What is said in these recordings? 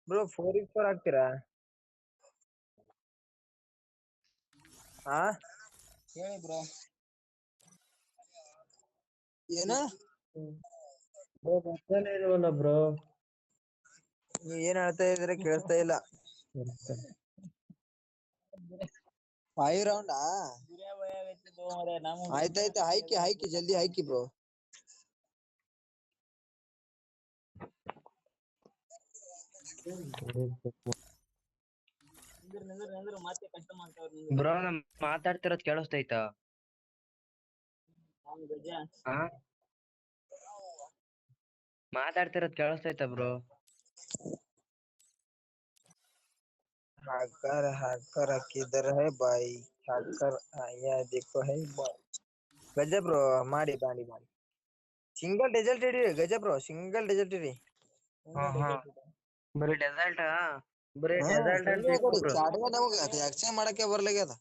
Bro 4x4 ಹಾಕ್ತೀರಾ? ಹಾ ಹೇಳಿ ಬ್ರೋ. ಏನ ಬ್ರೋ ಬರ್ತಾನೆ ಇಲ್ವಲ್ಲ ಬ್ರೋ. ನೀವ್ ಏನ್ ಹೇಳ್ತಾ ಇದ್ರೆ ಕೇಳಿಸ್ತಾ ಇಲ್ಲ. 5 ರೌಂಡಾ? ಆಯ್ತಾಯ್ತು ಹಾಕಿ ಜಲ್ದಿ ಹಾಕಿ ಬ್ರೋ. ಬ್ರೋ ನಾ ಮಾತಾಡ್ತಿರೋದ್ ಕೇಳಿಸ್ತೈತಾ? ಮಾತಾಡ್ತಿರೋದ್ ಕೇಳಿಸ್ತೈತಾ ಬ್ರೋ? हैकर किधर है भाई? हैकर आया देखो है भाई. ಗಜ ಬ್ರೋ ಮಾಡಿ ಸಿಂಗಲ್ ರಿಸಲ್ಟ್ ಇಡಿ ಗಜ ಬ್ರೋ, ಸಿಂಗಲ್ ರಿಸಲ್ಟ್ ಇಡಿ. ಬರೀ ಡೆಸಲ್ಟಾ? ಬರೀ ಡೆಸಲ್ಟ್ ಅಂತ ಇಟ್ಕೊ ಬ್ರೋ. ನಮಗ ಎಕ್ಸ್ಚೇಂಜ್ ಮಾಡಕ್ಕೆ ಬರ್ಲಾಗ್ಯದ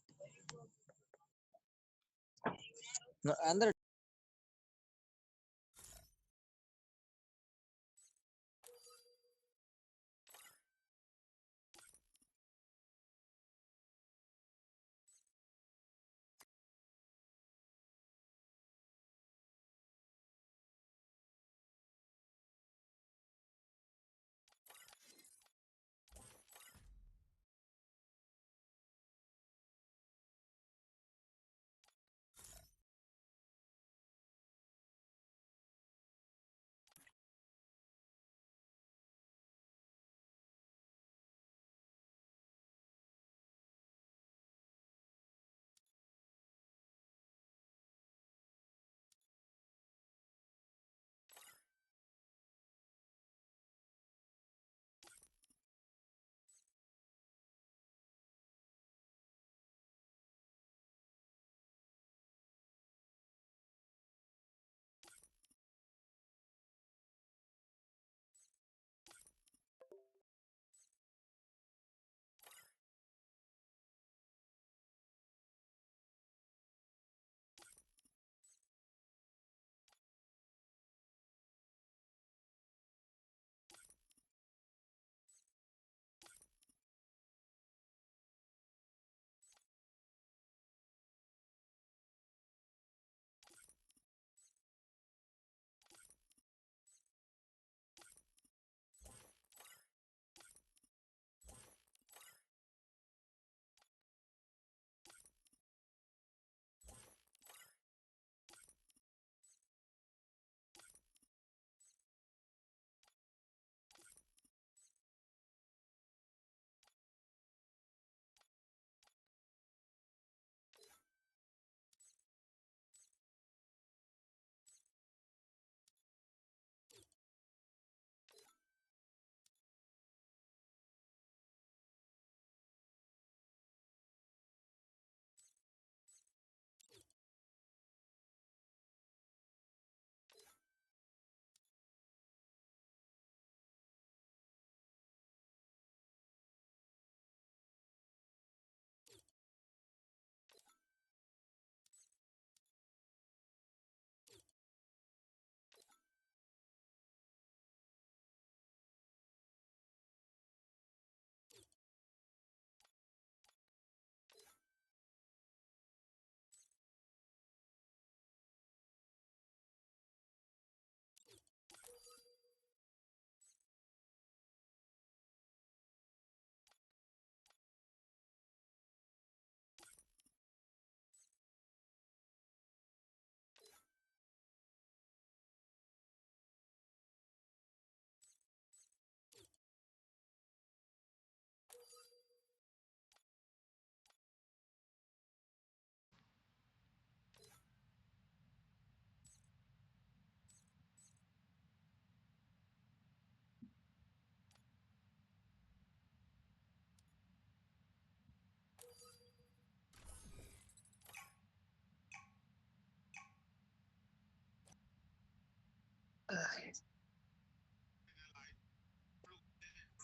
ಅಂದ್ರೆ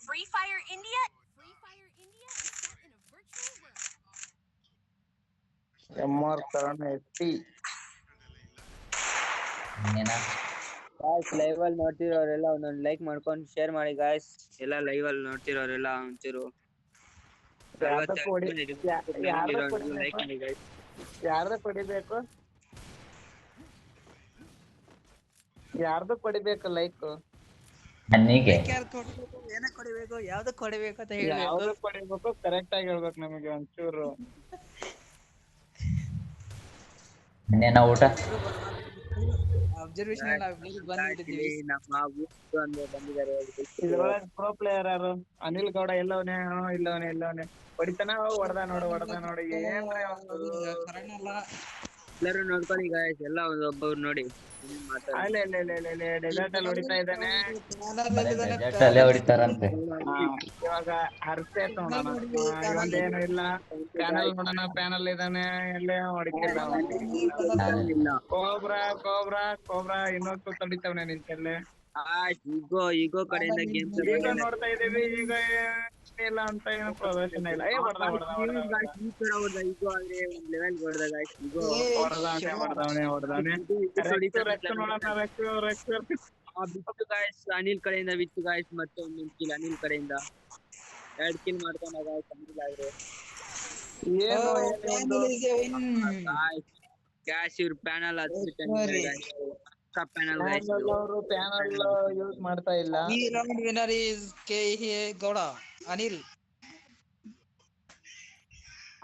Free Fire India? Free Fire India is set in a virtual world. MR Karan SP. ಏನ ಗಾಯ್ಸ್ ಲೈವ್ ಅಲ್ಲಿ ನೋಡ್ತಿರೋರೆಲ್ಲ ಒಂದೊಂದು ಲೈಕ್ ಮಾಡ್ಕೊಂಡು ಶೇರ್ ಮಾಡಿ ಗಾಯ್ಸ್. ಎಲ್ಲ ಲೈವ್ ಅಲ್ಲಿ ನೋಡ್ತಿರೋರೆಲ್ಲ ಒಂಚೂರು ಲೈಕ್ ಮಾಡಿ ಗಾಯ್ಸ್. ಯಾರ್ದ ಕೊಡಿಬೇಕು ಯಾರ್ದು ಕೊಡಿಬೇಕು ಲೈಕ್ ನನಗೆ ಏನಕ್ಕೆ ಕೊಡಿಬೇಕು ಯಾವ್ದಕ್ ಕೊಡಿಬೇಕು ಅಂತ ಹೇಳ್ಬೇಕು. ಯಾವ್ದು ಕೊಡಿಬೇಕು ಕರೆಕ್ಟ್ ಆಗಿ ಹೇಳ್ಬೇಕು ನಮಗೆ ಒಂಚೂರು. ಇನ್ನೇನ ಊಟ ಅಬ್ಸರ್ವೇಷನ್ ಎಲ್ಲ ಬಂದ್ಬಿಟ್ಟಿದ್ದೀವಿ. ನಮ್ಮ ಬಂದಿದ್ದಾರೆ. ಇದ್ರೊಳಗೆ ಪ್ರೋ ಪ್ಲೇಯರ್ ಯಾರು? ಅನಿಲ್ ಗೌಡ ಎಲ್ಲವನೇ ಇಲ್ಲವನೇ ಹೊಡಿತಾನ ಹೊಡೆದ ನೋಡು ಏನ್ರಿ ಅವ್ನ್ದು? ಎಲ್ಲರೂ ನೋಡ್ಕೊಳ್ಳಿ ಗಾಯ್ಸ್, ಎಲ್ಲ ಒಬ್ಬೊಬ್ರು ನೋಡಿ ಅಲ್ಲೇ ಡೆಸರ್ಟ್ ಅಲ್ಲಿ ಹೊಡಿತಾ ಇದ್ದಾನೆ. ಡೆಸರ್ಟ್ ಅಲ್ಲೇ ಹೊಡಿತಾರಂತೆ. ಇವಾಗ ಹರ್ಷೇತ್ ನೋಡೋಣ, ಇವಂದೇನು ಇಲ್ಲ. ಪ್ಯಾನಲ್ ನೋಡೋಣ, ಪ್ಯಾನಲ್ ಇದ್ದಾನೆ, ಎಲ್ಲೇ ಹೊಡಿತಿಲ್ಲ. ಕೋಬ್ರಾ ಇನ್ನೊಂದು ತಡಿತವನೆ ನಿಂತಲ್ಲೇ. ಈಗೋ ಕಡೆಯಿಂದ ಗೇಮ್ ಈಗ ನೋಡ್ತಾ ಇದೀವಿ, ಈಗ ಇಲ್ಲ ಅಂತ ಏನು ಪ್ರದರ್ಶನ ಇಲ್ಲ. ಹೊಡೆದವನೆ ಅನಿಲ್ ಕಡೆಯಿಂದ ವಿತ್ತು ಗಾಯ್ಸ್, ಮತ್ತೆ ಒಂದೊಂದು ಕಿಲ್ ಅನಿಲ್ ಕಡೆಯಿಂದ 2 ಕಿಲ್ ಮಾಡ್ಕೊಂಡ ಗಾಯ್ಸ್. ಅನಿಲ್ ಆದ್ರೆ ಕ್ಯಾಶ್ ಇವ್ರ ಪ್ಯಾನಲ್ ಪ್ಯಾನಲ್ ಪ್ಯಾನಲ್ ಯೂಸ್ ಮಾಡ್ತಾ ಇಲ್ಲ. ಈ round winner is K Gowda Anil.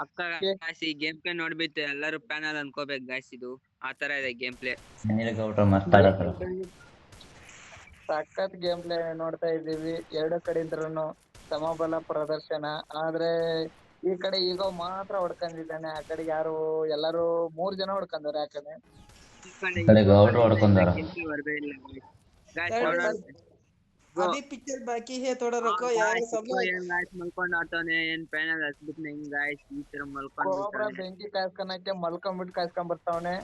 ಅಕ್ಕ ಗಾಯ್ಸ್, ಈ ಗೇಮ್ ಪ್ಲೇ ನೋಡ್ಬಿಟ್ಟು ಎಲ್ಲರೂ ಪ್ಯಾನಲ್ ಅನ್ಕೋಬೇಕು ಗಾಯ್ಸ್. ಇದು ಆತರ ಇದೆ ಗೇಮ್ ಪ್ಲೇ. ಅನಿಲ್ ಗೌಡ್ರು ಮಸ್ತ್ ಆಡತ್ರ. ಸಖತ್ ಗೇಮ್ ಪ್ಲೇ ನೋಡ್ತಾ ಇದ್ದೀವಿ. ಎರಡು ಕಡೆ ಇದ್ರೂನು ಸಮಬಲ ಪ್ರದರ್ಶನ. ಆದ್ರೆ ಈ ಕಡೆ ಈಗ ಮಾತ್ರ ಹೊಡ್ಕೊಂಡಿದ್ದಾನೆ, ಆ ಕಡೆ ಯಾರು ಎಲ್ಲರೂ 3 ಜನ ಹೊಡ್ಕೊಂಡವ್ರೆ. ಆ ಕಡೆ ಗೌಡ್ರು ಹೊಡ್ಕೊಂಡಾರ. अभी पिक्चर बाकी है थोड़ा रुको यार सब लोग. ಮಲ್ಕೊಂಡ್ ಆಡ್ತಾನೆ, ಏನ್ ಪ್ಯಾನಲ್ ಹಚ್ಬಿಟ್ನೆ ಹಿಂಗ್ ಗಾಯ್ಸ್. ಈ ತರ ಕೋಬ್ರಾ ಬೆಂಕಿ ಕಾಯ್ಸ್ಕೊಳಕ್ಕೆ ಮಲ್ಕೊಂಡ್ಬಿಟ್ಟು ಕಾಯ್ಸ್ಕೊಂಡ್ ಬರ್ತಾವನೆ.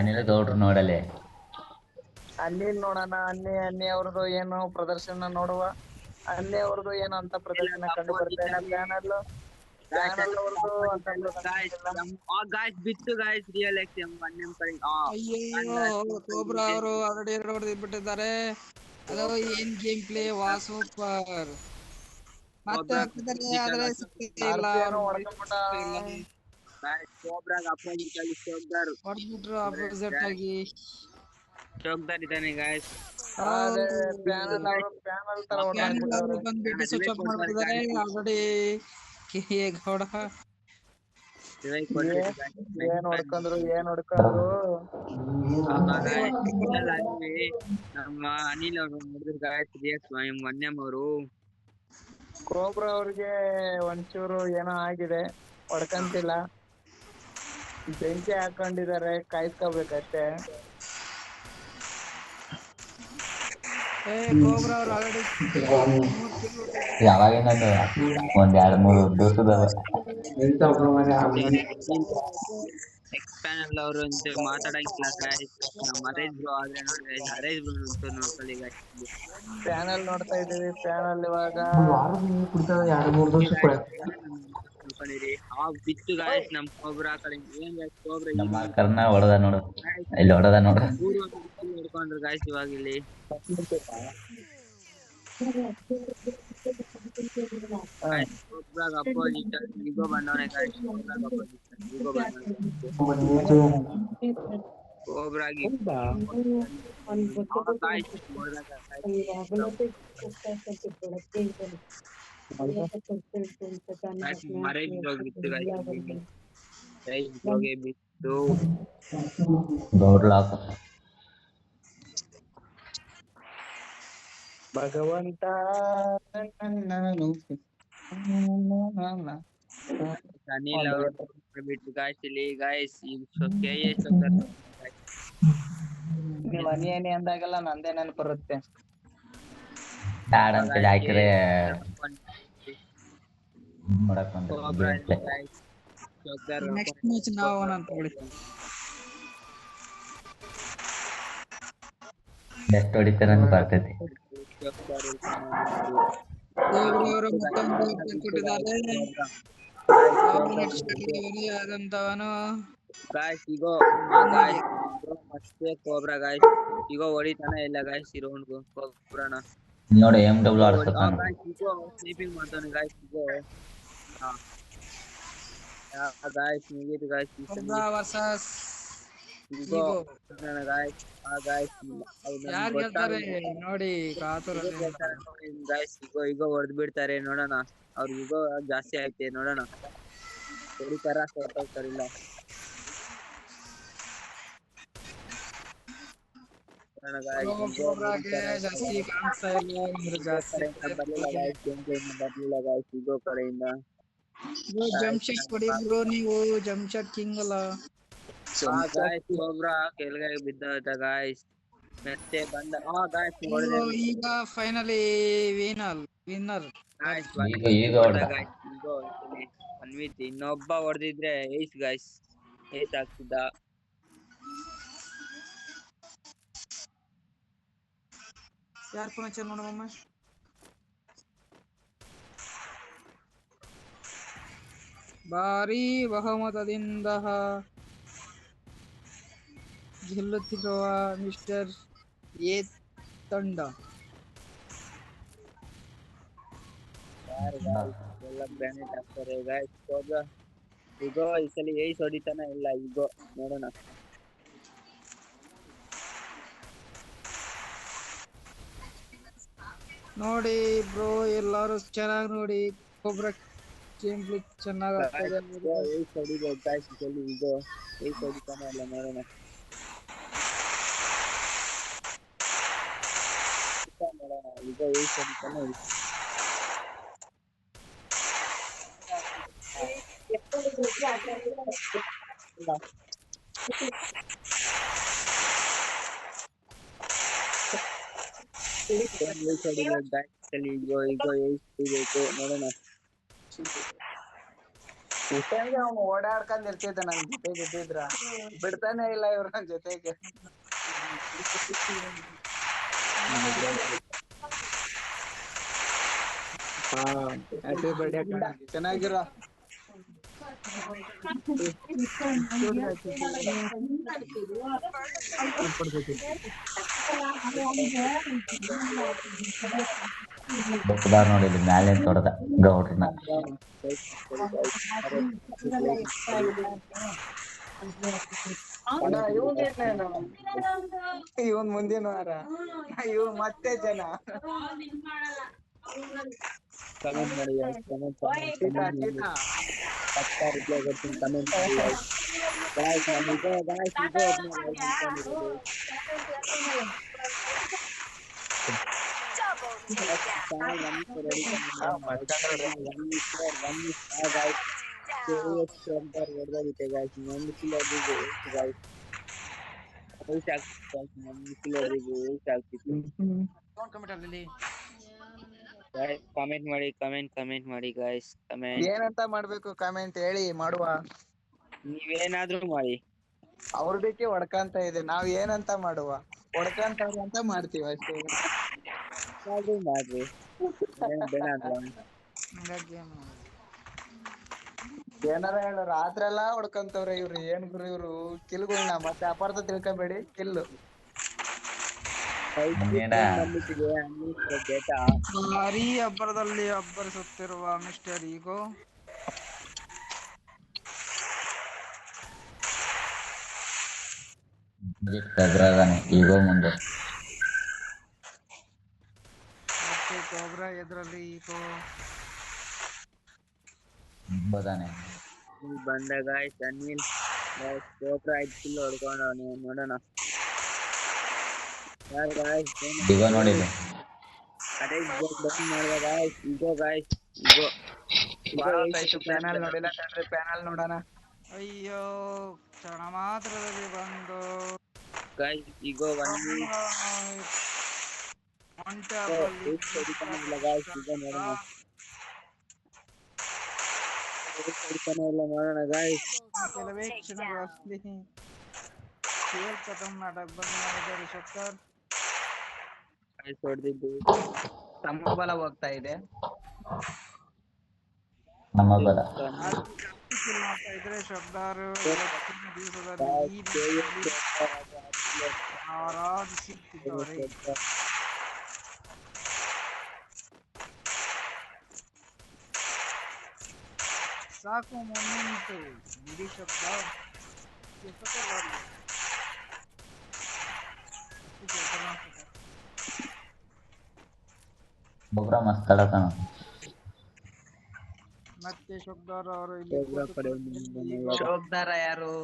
ಅನಿಲ್ ಗೌಡ್ರು ನೋಡಲೆ. ಅನಿಲ್ ನೋಡೋಣ, ಅನ್ನಿ ಅವ್ರದ್ದು ಏನು ಪ್ರದರ್ಶನ ನೋಡುವ. ಅನ್ನಿ ಅವ್ರದ್ದು ಏನು ಅಂತ ಪ್ರದರ್ಶನ ಕಂಡು ಬರ್ತಾ ಇಲ್ಲ. ಪ್ಯಾನಲ್ ಅವ್ರದ್ದು ಗಾಯ್ಸ್ ಬಿತ್ತು ಗಾಯ್ಸ್. ರಿಯಲ್ ಎಕ್ಸ್ ಅನ್ನೆಂ ಕಡೆ ಅಯ್ಯೋ ಕೋಬ್ರಾ ಅವರು ಆಲ್ರೆಡಿ 2 ಹೊಡೆದ್ಬಿಟ್ಟಿದ್ದಾರೆ. ಅದು ಏನ್ ಗೇಮ್ ಪ್ಲೇ ವಾಸ್ ಸೂಪರ್. ಮತ್ತೆ ಹಾಕಿದ್ದಾರೆ ಆದ್ರೆ ಸಿಕ್ತಿಲ್ಲ. ಕೋಬ್ರಾಗ ಅಪೋಸಿಟ್ ಆಗಿ ಚೋಕ್ದಾರ್ ಹೊಡೆದ್ಬಿಟ್ರು ಅಪೋಸಿಟ್ ಆಗಿ. ಚೋಕ್ದಾರ್ ಇದ್ದಾನೆ ಗಾಯ್ಸ್. ಪ್ಯಾನಲ್ ಅವರು ಬಂದ್ಬಿಟ್ಟು ಸ್ವಿಚ್ ಆಫ್ ಮಾಡ್ಬಿಟ್ಟಿದ್ದಾರೆ ಆಲ್ರೆಡಿ. ಕೆ ಗೌಡ ಏನ್ ಹೊಡ್ಕೊಂಡ್ರು ನಮ್ಮ ಅನಿಲ್ ಅವರು ನೋಡಿದ್ರು ಗಾಯ್ಸ್. ಅನ್ನೆಂ ಅವರು ಕೋಬ್ರಾ ಅವ್ರಿಗೆ ಒಂಚೂರು ಏನೋ ಆಗಿದೆ, ಹೊಡ್ಕಂತಿಲ್ಲ. ಬೆಂಕಿ ಹಾಕೊಂಡಿದ್ದಾರೆ, ಕಾಯ್ಸ್ಕೋಬೇಕಷ್ಟೇ. ಕೋಬ್ರಾ ಅವರು ಆಲ್ರೆಡಿ ಯಾವಾಗಿಂದ ಒಂದ್ 2-3 ದಿವಸದ ಪ್ಯಾನಲ್ ಅವರು ಅಂತ ಮಾತಾಡಂಗಿಲ್ಲ ಗಾಯ್ಸ್. ನಮ್ಮ ಹರೇಶ್ ಬ್ರೋ ಆದ್ರೆ ನೋಡಿ, ಹರೇಶ್ ಬ್ರೋ ಅಂತ ನೋಡ್ಕೊಳ್ಳಿ ಗಾಯ್ಸ್. ಪ್ಯಾನಲ್ ನೋಡ್ತಾ ಇದೀವಿ. ಪ್ಯಾನಲ್ ಇವಾಗ ಬಿತ್ತು ಗಾಯ್ಸ್. ನಮ್ ಕೋಬ್ರಾ ಕಡೆ ಏನ್ ಗಾಯ್ಸ್, ಕೋಬ್ರಾ ನಮ್ಮ ಕರ್ನ ಹೊಡೆದ ನೋಡು, ಇಲ್ಲಿ ಹೊಡೆದ ನೋಡು. ನೋಡ್ಕೊಂಡ್ರು ಗಾಯ್ಸ್. ಇವಾಗ ಇಲ್ಲಿ ಕೋಬ್ರಾಗ ಅಪೋಸಿಟ್ ಈಗೋ ಬಂದವನೆ ಗಾಯ್ಸ್. ಕೋಬ್ರಾಗಿ ಬಿತ್ತು ಗೌಡ್ರು ಭಗವಂತ ಅನಿಲ್ ಅವರು ಬಿಟ್ಟು ಗಾಯ್ಸ್. ಇಲ್ಲಿ ಗಾಯ್ಸ್ ನೀವ್ ಅನಿ ಅಂದಾಗೆಲ್ಲ ನಂದೇ ನೆನಪು ಬರುತ್ತೆ. ಬ್ಯಾಡ್ ಅಂತೇಳಿ ಹಾಕಿದ್ರೆ ನೋಡಕ್ ಬಂದ್ರೆ ನೆಕ್ಸ್ಟ್ ಮ್ಯಾಚ್ ನಾವು ಅಂತ ಹೇಳಿ ಎಷ್ಟು ಹೊಡಿತಾರೆ ಅಂತ ಬರ್ತೈತಿ. ಅವರು ಮತ್ತೊಂದು ಕೊಟ್ಟಿದ್ದಾರೆ. ಆದಂತವನು ಗಾಯ್ಸ್. ಈಗೋ Bro, ಮತ್ತೆ ಕೋಬ್ರಾ ಗಾಯ್ಸ್ ಈಗ ಹೊಡಿತಾನೆ ಇಲ್ಲ ಗಾಯ್ಸ್ ಈ ರೌಂಡ್ ಕೋಬ್ರಾನ ನೋಡಿ MW ಆಡ್ಸತಾನ. ಗಾಯ್ಸ್ ಈಗ ಸ್ನೈಪಿಂಗ್ ಮಾಡ್ತಾನೆ ಗಾಯ್ಸ್ ಈಗ ಗಾಯ್ಸ್ ಮುಗೀತು ಗಾಯ್ಸ್ ಈ ಸಲ ಕೋಬ್ರಾ ವರ್ಸಸ್ ಈಗ ಈಗೋ ಗಾಯ್ಸ್ ಗಾಯ್ಸ್ ಯಾರು ಗೆಲ್ತಾರೆ ನೋಡಿ ಕಾತುರದಿಂದ ಗಾಯ್ಸ್ ಈಗ ಹೊಡೆದ್ ಬಿಡ್ತಾರೆ ನೋಡೋಣ ಅವ್ರ ಈಗ ಜಾಸ್ತಿ ಐತೆ ನೋಡೋಣ ಹೊಡಿತಾರ ಹೊರಟೋಗ್ತಾರಿಲ್ಲ ಕೋಬ್ರಾಗೆ ಜಾಸ್ತಿ ಕಾಣಿಸ್ತಾ ಇಲ್ಲ ಅಂದ್ರೆ ಜಾಸ್ತಿ ಬರ್ಲಿಲ್ಲ ಗಾಯ್ಸ್ ಈಗ ಕಡೆಯಿಂದ ಜಂಪ್ಶೆಟ್ ಕೊಡಿ ಬ್ರೋ ನೀವು ಜಂಪ್ಶೆಟ್ ಕಿಂಗ್ ಅಲ್ಲ ಗಾಯ್ಸ್ ಕೋಬ್ರಾ ಕೆಳಗೆ ಬಿದ್ದ ಗಾಯ್ಸ್ ಮತ್ತೆ ಬಂದ ಗಾಯ್ಸ್ ಈಗ ಫೈನಲಿ ವಿನ್ನರ್ ಗಾಯ್ಸ್ ಈಗ ಹೊಡ್ದ. ಅನ್ವಿತ್ ಇನ್ನೊಬ್ಬ ಹೊಡೆದಿದ್ರೆ ಏಸ್ ಗಾಯ್ಸ್ ಏಸ್ ಆಗ್ತಿದ್ದ ಯಾರು ಪುನಃ ನೋಡಮ್ಮ ಭಾರಿ ಬಹುಮತದಿಂದ ಗೆಲ್ಲುತ್ತಿರುವ ಮಿಸ್ಟರ್ ಎ ತಂಡ ಎಲ್ಲ ಗ್ರಾನೇಟ್ ಹಾಕ್ತಾರೆ ಗಾಯ್ಸ್ ಈಗ ಈ ಸಲ ಏಸ್ ಹೊಡಿತಾನ ಇಲ್ಲ ಈಗ ನೋಡೋಣ ನೋಡಿ ಬ್ರೋ ಎಲ್ಲಾರು ಚೆನ್ನಾಗಿ ನೋಡಿ ಕೊಬ್ರ ಗೇಮ್ ಪ್ಲೇ ಚೆನ್ನಾಗಿ ಆಗ್ತದೆ ಏಸ್ ಹೊಡಿಬೇಕು ಗಾಯ್ಸ್ ಈ ಸಲ ಈಗ ಏಸ್ ಹೊಡಿತಾನ ಇಲ್ಲ ನೋಡೋಣ ಈಗ ಏಸ್ ಹೊಡಿತಾನ ನೋಡೋಣ ಅವ್ನು ಓಡಾಡ್ಕೊಂಡ್ ಇರ್ತಿದ್ದ ನನ್ ಜೊತೆಗೆ ಇದ್ದಿದ್ರ ಬಿಡ್ತಾನೆ ಇಲ್ಲ ಇವ್ರ ನನ್ ಜೊತೆಗೆ ಹ್ಯಾಪಿ ಬರ್ಡೇ ಚೆನ್ನಾಗಿರೋ ಬೊಕ್ಕದಾರ್ ನೋಡಿ ಇಲ್ಲಿ ಮ್ಯಾಲೆ ತೊಡದ ಗೌಡ್ರನ್ನ. ಇವನ್ ಮುಂದಿನ ವಾರ ಇವನ್ ಮತ್ತೆ ಜನ ಕಮೆಂಟ್ ಮಾಡಿ ಕಮೆಂಟ್ ಮಾಡಿ ಕಮೆಂಟ್ ಮಾಡಿ ಗಾಯ್ಸ್ ಕಮೆಂಟ್ ಏನಂತ ಮಾಡ್ಬೇಕು ಕಮೆಂಟ್ ಹೇಳಿ ಮಾಡುವ ನೀವೇನಾದ್ರೂ ಮಾಡಿ ಅವ್ರದಕ್ಕೆ ಹೊಡ್ಕಂತ ಇದೆ ನಾವ್ ಏನಂತ ಮಾಡುವ ಹೊಡ್ಕಂತವ್ರಿ ಅಂತ ಮಾಡ್ತೀವಿ ಅಷ್ಟೇ ಮಾಡ್ರಿ ಬೇಡ ಏನಾರ ಹೇಳ ರಾತ್ರಿ ಎಲ್ಲಾ ಹೊಡ್ಕಂತವ್ರೆ ಇವ್ರು ಏನ್ ಗುರು ಇವ್ರು ಕಿಲ್ಗಳನ್ನ ಮತ್ತೆ ಅಪಾರ್ಥ ತಿಳ್ಕೊಬೇಡಿ ಕಿಲ್ಲು ಭಾರಿ ಅಬ್ಬರದಲ್ಲಿ ಅಬ್ಬರಿಸುತ್ತಿರುವ ಮಿಸ್ಟರ್ ಈಗೋ ಈಗೋ ಮುಂದೆ ಮತ್ತೆ ಕೋಬ್ರಾ ಎದುರಲ್ಲಿ ಈಗೋ ಬದಾನೆ ಬಂದ ಗಾಯ್ಸ್ ಅನಿಲ್ ಕೋಬ್ರಾ ಕಿಲ್ ಹೊಡ್ಕೊಂಡವನು ನೋಡೋಣ ಈಗ ನೋಡಿ ಅದೇ ಮಾಡಿದ ಗಾಯ್ಸ್ ಈಗೋ ಈಗೋ ಪ್ಯಾನಲ್ ನೋಡಿಲ್ಲ ಪ್ಯಾನಲ್ ನೋಡೋಣ ಅಯ್ಯೋ ಕ್ಷಣ ಮಾತ್ರದಲ್ಲಿ ಬಂದು ಗಾಯ್ಸ್ ಈಗೋ ನೋಡೋಣ ಗಾಯ್ಸ್ ಕೆಲವೇ ಕ್ಷಣಗಳಲ್ಲಿ खेल खत्म नाटक बंद ಮಾಡಿದ ರಿಷಬ್ ಸರ್ ಹೊಡೆದಿದ್ದು ಸಮಬಲ ಹೋಗ್ತಾ ಇದೆ ನಮ್ಮ ಬಲ ಕಿಲ್ ಮಾಡ್ತಾ ಇದ್ರೆ ಶಬ್ದಾರ್ ಇವತ್ತಿನ ದಿವಸದಲ್ಲಿ ಈ ದಿವಸದಲ್ಲಿ ಆರಾಧಿಸುತ್ತಿದ್ದಾರೆ. ಸಾಕು ಮೊಮೆಂಟ್ ಬಿಡಿ ಶಬ್ದ ಗೊಬ್ಬರ ಮಸ್ತ್ ಆಡತಾನ. ಮತ್ತೆ ಶಬ್ದಾರ್ ಅವರು ಇಲ್ಲಿ ಶೋಕ್ದಾರ ಯಾರು?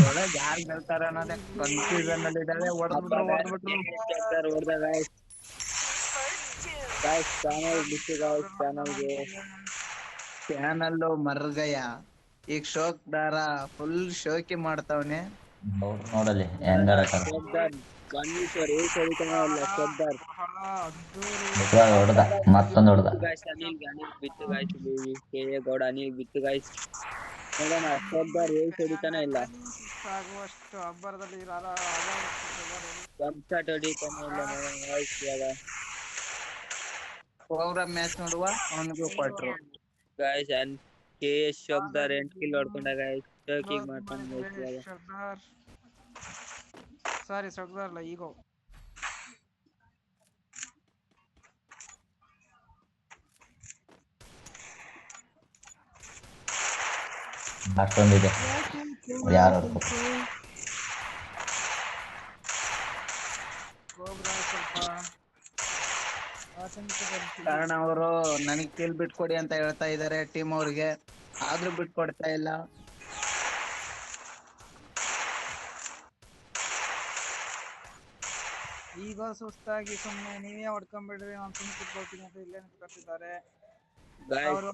ಒಳಗೆ ಯಾರು ಗೆಲ್ತಾರೆ ಅನ್ನೋದೇ ಕನ್ಫ್ಯೂಷನ್ ಅಲ್ಲಿ ಇದ್ದಾರೆ. ಹೊಡೆದ ಚಾನಲ್ ಮರ್ಗಯ್ಯ ಈಗ ಶೋಕ್ದಾರ ಫುಲ್ ಶೋಕಿ ಮಾಡ್ತಾವನೆ. ನೋಡಲಿ ಹೆಂಗ್ ಆಡತಾರ. ಹೊಡೆದ ಮತ್ತೊಂದು ಹೊಡೆದ. ಗೌಡ ಅನಿಲ್ ಬಿತ್ತು ಗಾಯ್ಸ್. ನೋಡೋಣ ಶೋಕ್ದಾರ್ ಹೊಡಿತಾನೆ ಇಲ್ಲ. ಆಗುವಷ್ಟು ಅಬ್ಬರದಲ್ಲಿ ಹೊಡಿತಾನೆ ಇಲ್ಲ ಇವಾಗ. ಪ್ರೋಗ್ರಾಮ್ ಮ್ಯಾಚ್ ನೋಡುವ ಅವನಿಗೂ ಕೊಟ್ರು guys. And KS Shokdar 8 kill ಹೊಡ್ಕೊಂಡ ಗಾಯ್ಸ್. ಶೋಕಿಂಗ್ ಮಾಡ್ತಾನೆ ಸಾರಿ ಶಬ್ದಾರ್ ಅಲ್ಲ ಈಗೋ. ಅಷ್ಟೊಂದಿದೆ ಯಾರು ಕಾರಣ ಅವರು ನನಗ್ ಕಿಲ್ ಬಿಟ್ಕೊಡಿ ಅಂತ ಹೇಳ್ತಾ ಇದಾರೆ ಟೀಮ್ ಅವ್ರಿಗೆ, ಆದ್ರೂ ಬಿಟ್ಕೊಡ್ತಾ ಇಲ್ಲ. ಈಗ ಸುಸ್ತಾಗಿ ಸುಮ್ಮನೆ ನೀವೇ ಹೊಡ್ಕೊಂಡ್ಬಿಡ್ರಿ ನಾನು ಸುಮ್ಮನೆ ಕಿತ್ಕೊಳ್ತೀನಿ ಅಂತ ಇಲ್ಲೇ ನಿಂತ್ಕೊಳ್ತಿದ್ದಾರೆ. ಅವರು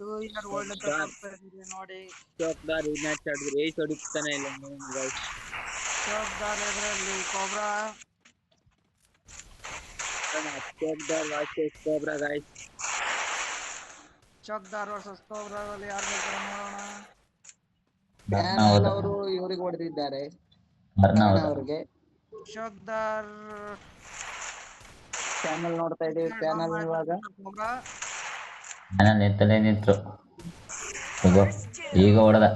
2 ಇಯರ್ ಓಲ್ಡ್ ಅಂತ ತೋರಿಸ್ತಾ ಇದ್ದೀರಿ ನೋಡಿ. ಶೋಕ್ದಾರ್ ಈ ಮ್ಯಾಚ್ ಆಡಿದ್ರೆ ಏಸ್ ಹೊಡಿತಾನೆ ಇಲ್ಲ ಗಾಯ್ಸ್. ಶೋಕ್ದಾರ್ ಎದುರಲ್ಲಿ Cobra. Shokdar versus Cobra guys. Shokdar versus Cobra ಅಲ್ಲಿ ಯಾರು ಗೆಲ್ತಾರೆ ನೋಡೋಣ. ಪ್ಯಾನಲ್ ಅವರು ಇವ್ರಿಗೆ ಹೊಡೆದಿದ್ದಾರೆ ಅವ್ರಿಗೆ. ಶೋಕ್ದಾರ್ ಚಾನಲ್ ನೋಡ್ತಾ ಇದೀವಿ. ಚಾನಲ್ ಇವಾಗ ನಿಂತಲೇ ನಿಂತ್ರು. ಈಗ ಹೊಡೆದ.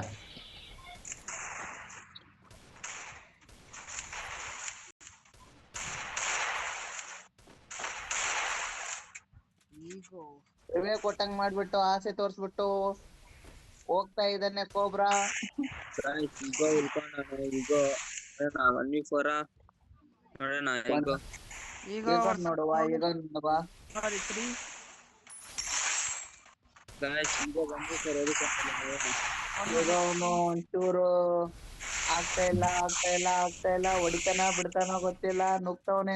ರಿವೇ ಕೊಟ್ಟಂಗ್ ಮಾಡ್ಬಿಟ್ಟು ಆಸೆ ತೋರ್ಸ್ಬಿಟ್ಟು ಹೋಗ್ತಾ ಇದ್ದಾನೆ ಕೋಬ್ರಾ. ಈಗ ನೋಡುವ ಈಗ ಅವನು ಒಂಚೂರು ಆಗ್ತಾ ಇಲ್ಲ ಹೊಡಿತಾನ ಬಿಡ್ತಾನ ಗೊತ್ತಿಲ್ಲ. ನುಗ್ತವನೆ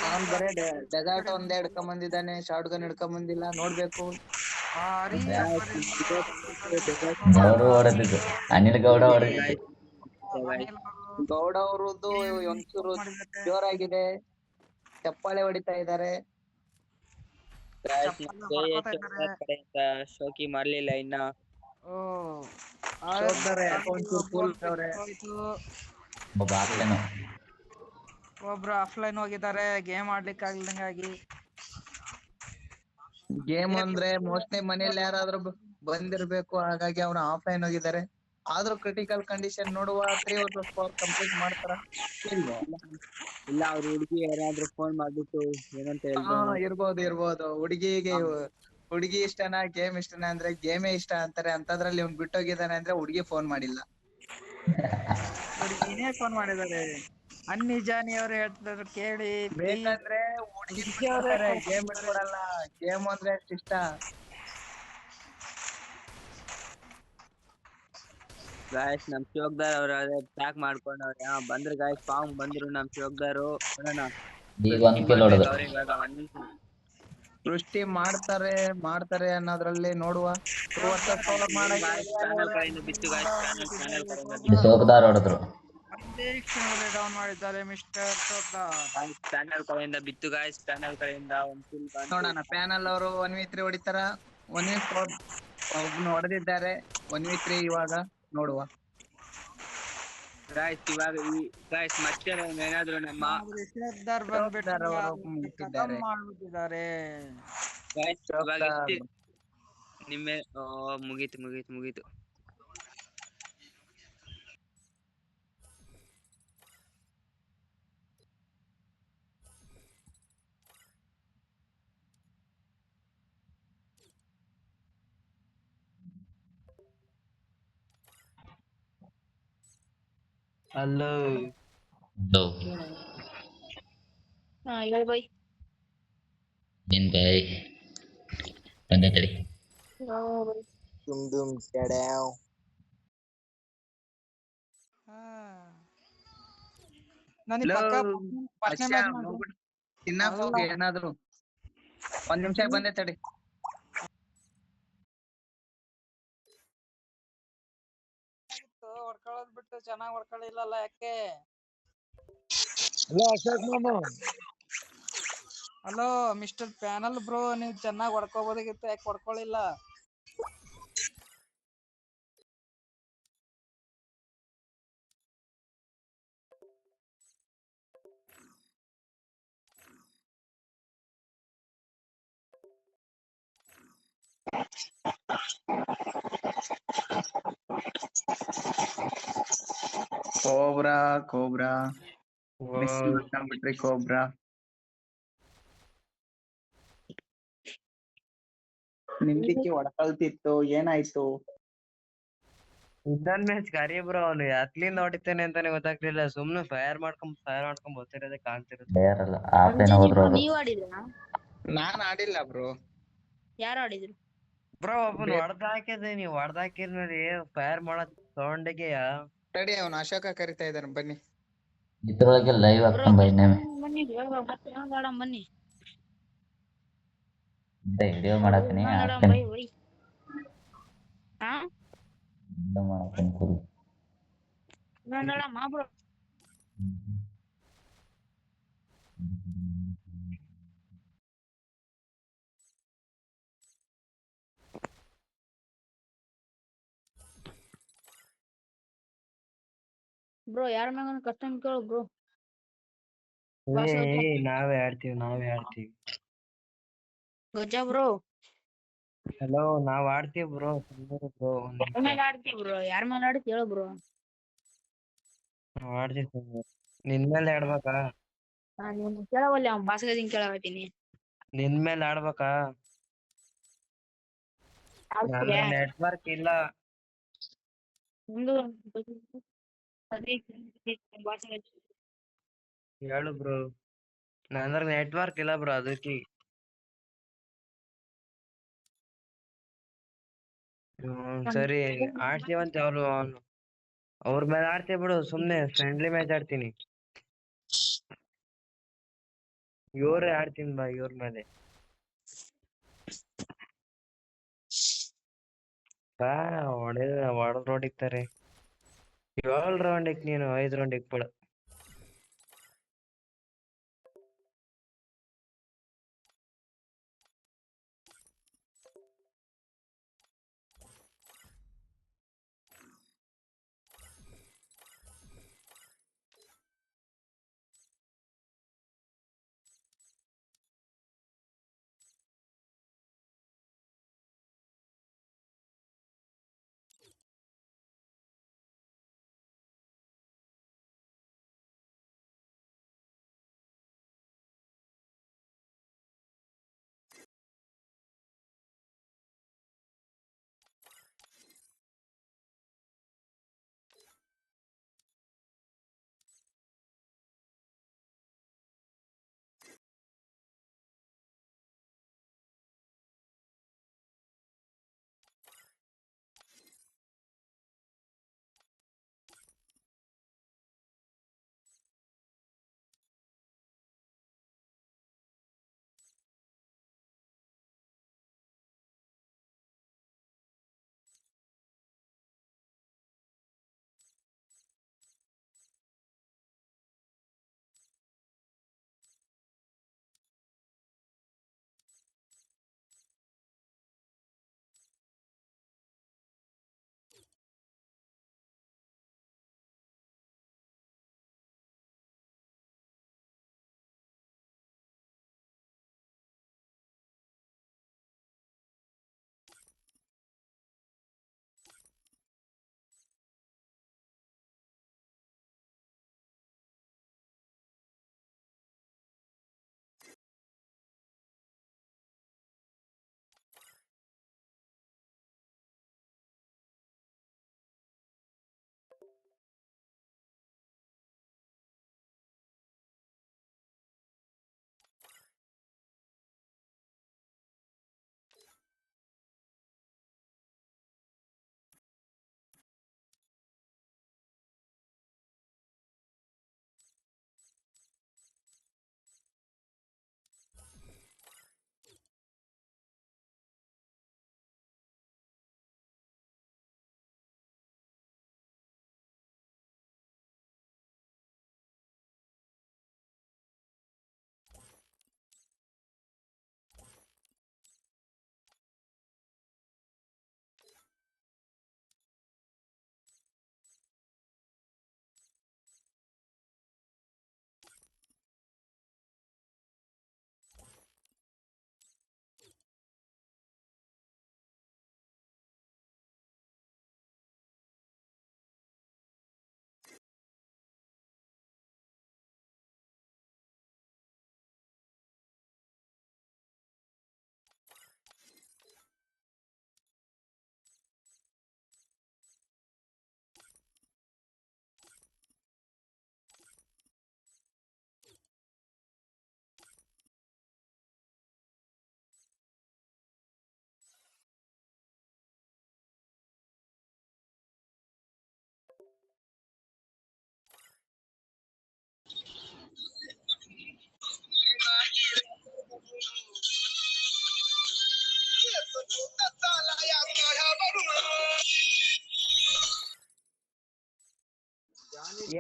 ಅವ್ನ್ ಬರೇ ಡೆಸರ್ಟ್ ಒಂದೇ ಹಿಡ್ಕೊಂಡ್ ಬಂದಿದ್ದಾನೆ, ಶಾರ್ಟ್ ಗನ್ ಹಿಡ್ಕೊಂಡ್ ಬಂದಿಲ್ಲ. ನೋಡ್ಬೇಕು. ಗೌಡ ಹೊಡೆದಿದ್ದು ಅನಿಲ್ ಗೌಡ ಹೊಡೆದಿದ್ದು. ಗೌಡ ಅವ್ರದ್ದು ಒಂಚೂರು ಜೋರಾಗಿದೆ, ಚಪ್ಪಾಳೆ ಹೊಡಿತಾ ಇದ್ದಾರೆ. ಶೋಕಿ ಮಾಡ್ಲಿಲ್ಲ ಇನ್ನ. ಒಬ್ರು ಆಫ್ಲೈನ್ ಹೋಗಿದ್ದಾರೆ ಗೇಮ್ ಆಡ್ಲಿಕ್ಕೆ ಆಗ್ಲಿಂಗಾಗಿ. ಗೇಮ್ ಅಂದ್ರೆ ಮೋಸ್ಟ್ಲಿ ಮನೇಲಿ ಯಾರಾದ್ರೂ ಬಂದಿರ್ಬೇಕು, ಹಾಗಾಗಿ ಅವ್ರು ಆಫ್ಲೈನ್ ಹೋಗಿದ್ದಾರೆ. ಆದ್ರೂ ಕ್ರಿಟಿಕಲ್ ಕಂಡೀಷನ್ ನೋಡುವ 3 vs 4 ಕಂಪ್ಲೀಟ್ ಮಾಡ್ತಾರ ಇಲ್ಲ. ಅವ್ರ ಹುಡುಗಿ ಯಾರಾದ್ರೂ ಫೋನ್ ಮಾಡ್ಬಿಟ್ಟು ಏನಂತ ಇರ್ಬೋದು. ಹುಡುಗಿ ಇಷ್ಟನಾ ಗೇಮ್ ಇಷ್ಟನಾ ಅಂದ್ರೆ ಗೇಮೇ ಇಷ್ಟ ಅಂತಾರೆ. ಅಂತದ್ರಲ್ಲಿ ಇವ್ನ್ ಬಿಟ್ಟೋಗಿದ್ದಾನೆ ಅಂದ್ರೆ ಹುಡುಗಿ ಫೋನ್ ಮಾಡಿಲ್ಲ, ಹುಡುಗಿನೇ ಫೋನ್ ಮಾಡಿದ್ದಾರೆ. ಅನ್ನಿಜಾನಿ ಅವ್ರು ಹೇಳ್ತಿದ್ರು ಕೇಳಿ. ಬೇಕಂದ್ರೆ ಹುಡುಗಿ ಗೇಮ್ ಬಿಟ್ಕೊಡಲ್ಲ, ಗೇಮ್ ಅಂದ್ರೆ ಇಷ್ಟ. ಗಾಯ್ಸ್ ನಮ್ ಶೋಕ್ದಾರ್ ಅವ್ರ ಪ್ಯಾಕ್ ಮಾಡ್ಕೊಂಡವ್ರೆ. ಬಂದ್ರು ಗಾಯ್ಸ್, ಫಾರ್ಮ್ ಬಂದ್ರು ನಮ್ ಶೋಕ್ದಾರು. ಸೃಷ್ಟಿ ಮಾಡ್ತಾರೆ ಅನ್ನೋದ್ರಲ್ಲಿ ನೋಡುವ. ಶೋಕ್ದಾರ್ ಹೊಡೆದ್ರು. ಡೌನ್ ಮಾಡಿದ್ದಾರೆ ಮಿಸ್ಟರ್ ಶೋಕ್ದಾರ್. ಪ್ಯಾನಲ್ ಕಡೆಯಿಂದ ಬಿತ್ತು ಗಾಯ್ಸ್. ಪ್ಯಾನಲ್ ಕಡೆಯಿಂದ ನೋಡೋಣ ಪ್ಯಾನಲ್ ಅವರು 1v3 ಹೊಡಿತಾರ. 1v4 ಒಬ್ನು ಹೊಡೆದಿದ್ದಾರೆ 1v3 ಇವಾಗ ನೋಡುವ. ಗಾಯ್ಸ್ ಇವಾಗ ಗಾಯ್ಸ್ ಮತ್ತೆ ಏನಾದ್ರು ನಮ್ಮ ಆದ್ರೆ ಶ್ರದ್ಧಾರ್ ಬಂದ್ಬಿಟ್ಟು ಶ್ರದ್ಧಾರ್ ಅವರು ಅದನ್ನ ಮುಗಿಸಿದ್ದಾರೆ. ಖತಮ್ ಮಾಡ್ಬಿಟ್ಟಿದ್ದಾರೆ. ಗಾಯ್ಸ್ ಇವಾಗ ಶ್ರದ್ಧಾರ್. ಎಷ್ಟು ನಿಮ್ಮೆ ಮುಗೀತು ಮುಗೀತು ಮುಗೀತು. ಅಲ್ಲೋ ಹಾ ಹೇಳಿ ಬೈ. ನಿನ್ ಬಾಯ್ ಬಂದೆ ತಡಿ. ನನಗೆ ಪಕ್ಕ ಫಸ್ಟ್ನೇ ಅಚ್ಚಾ, ಮ್ಯಾಚ್ ಹೋಗ್ಬಿಡು. ತಿನ್ನಕ್ ಹೋಗಿ ಏನಾದ್ರು 1 ನಿಮಿಷ ಬಂದೆ ತಡಿ. ಹೊಡ್ಕೊಳ್ಳೋದ್ ಬಿಟ್ಟು ಚೆನ್ನಾಗಿ ಹೊಡ್ಕೊಳ್ಳಿಲ್ಲಲ್ಲ ಯಾಕೆ? ಹಲೋ ಅಶೋಕ್ ಮಾಮ. ಹಲೋ ಮಿಸ್ಟರ್ ಪ್ಯಾನಲ್ ಬ್ರೋ, ನೀವು ಚೆನ್ನಾಗಿ ಹೊಡ್ಕೋಬೋದಾಗಿತ್ತು, ಯಾಕೆ ಹೊಡ್ಕೊಳ್ಳಿಲ್ಲ? ಕೋಬ್ರಾ ಕೋಬ್ರಾ ಮಿಸ್ ಮಾಡ್ಕೊಂಡ್ಬಿಟ್ರಿ ಕೋಬ್ರಾ. ನಿಮ್ದಿಕ್ಕೆ ಹೊಡ್ಕಳ್ತಿತ್ತು, ಏನಾಯ್ತು? ಇನ್ನೊಂದ್ ಮ್ಯಾಚ್ ಕರಿ ಬ್ರೋ, ಅವನು ಅತ್ಲಿಂದ ಹೊಡಿತಾನೆ ಅಂತಾನೆ ಗೊತ್ತಾಗ್ತಿಲ್ಲ. ಸುಮ್ನೆ ಫೈರ್ ಮಾಡ್ಕೊಂಡ್ ಬರ್ತಿರೋದೇ ಕಾಣ್ತಿರುತ್ತೆ. ಪ್ಲೇಯರ್ ಅಲ್ಲ ಆಪೇನ ಹೋದ್ರು ಅವರು. ನೀವ್ ಆಡಿದ್ರಾ? ನಾನ್ ಆಡಿಲ್ಲ ಬ್ರೋ. ಯಾರು ಆಡಿದ್ರು? ಬ್ರೋ ಒಬ್ಬನ್ ಹೊಡ್ದಾಕಿದ್ರೆ ನೀವು ಹೊಡ್ದಾಕಿರ್ ನೋಡಿ, ಫೈರ್ ಮಾಡೋದ್ ಸೌಂಡಿಗೆಯ ತಡಿ, ಅವನು ಅಶೋಕ ಕರಿತಾ ಇದ್ದಾನೆ, ಬನ್ನಿ. ಇದ್ರೊಳಗೆ ಲೈವ್ ಬ್ರೋ ಹಾಕ್ಕೊಂಡ್ ಬನ್ನಿ ಬನ್ನಿ ಮತ್ತೆ ಆಡಮ್ ಬನ್ನಿ. ವಿಡಿಯೋ ಮಾಡತ್ತೀನಿ ಆಡಮ್ ಹಾಕ್ತೀನಿ. Bye bye. ಹಾ ವಿಡಿಯೋ ಮಾಡತ್ತೀನಿ ಕುರಿ. Adam bro. ಬ್ರೋ ಯಾರ ಮ್ಯಾಗ ಕಸ್ಟಮ್ ಕೇಳು ಬ್ರೋ. ನಾವೇ ಆಡ್ತೀವಿ. ಗಜ್ಜ ಬ್ರೋ. ಹಲೋ, ನಾವ್ ಆಡ್ತೀವಿ ಬ್ರೋ. ಬ್ರೋ ಮ್ಯಾಗ ಆಡ್ತೀವಿ ಬ್ರೋ, ಯಾರ ಮೇಲೆ ಆಡ್ತಿ ಹೇಳು ಬ್ರೋ. ನಾವ್ ಆಡ್ತೀವಿ. ನಿನ್ ಮೇಲೆ ಆಡ್ಬೇಕಾ? ನಾನು ಕೇಳವಲ್ಲಿ ಅವ್ನ ಭಾಷೆದಿಂದ ಕೇಳಾಕತ್ತೀನಿ. ನಿನ್ ಮೇಲೆ ಆಡ್ಬೇಕಾ? ಆಡ್ತೀರಾ? ನೆಟ್ವರ್ಕ್ ಇಲ್ಲ. ಒಂದು ಭಾಷೆ ಹೇಳು ಬ್ರೋ. ನಂದ್ರ ನೆಟ್ವರ್ಕ್ ಇಲ್ಲ ಬ್ರೋ, ಅದಕ್ಕೆ. ಸರಿ ಆಡ್ತೀವಂತೆ ಅವ್ರ ಮೇಲೆ ಆಡ್ತೀವಿ ಬಿಡು. ಸುಮ್ನೆ ಫ್ರೆಂಡ್ಲಿ ಮ್ಯಾಚ್ ಆಡ್ತೀನಿ. ಇವ್ರೇ ಆಡ್ತೀನಿ ಬಾ, ಇವ್ರ ಮೇಲೆ ಬಾ. ಹೊಡೆದ್ ಹೊಡಿತಾರೆ. 7 ರೌಂಡ್ ನೀನು 5 ರೌಂಡ್ ಇಕ್ಬಿಡ.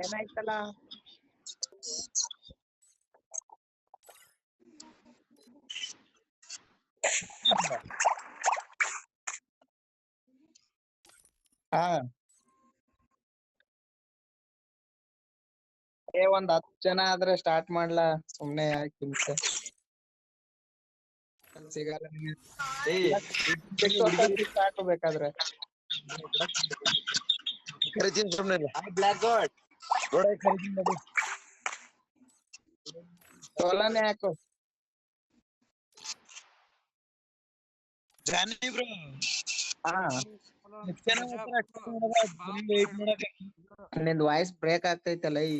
ಏನಾಯ್ತಲ್ಲ ಹಾ ಒಂದ್ 10 ಜನ ಆದ್ರೆ ಸ್ಟಾರ್ಟ್ ಮಾಡ್ಲಾ ಸುಮ್ನೆ ಯಾಕೆ ಹಿಂಸೆ ಸಿಗಲ್ಲ ಸ್ಟಾರ್ಟ್ ಬೇಕಾದ್ರೆ ಕರಿತೀನಿ ಸುಮ್ನೆ ಬ್ಲಾಕ್ ಗಾಡ್ ಸೋಲಾನೇ ಹಾಕು ಜಾನಿ ಬ್ರೋ ಹಾ ವೇಟ್ ಮಾಡಕ್ಕೆ ನಿಂದ್ ವಾಯ್ಸ್ ಬ್ರೇಕ್ ಆಗ್ತೈತಲ್ಲ ಈ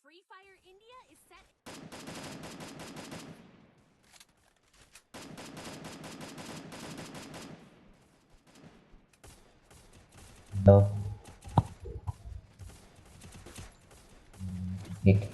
Free Fire India is set. No. It.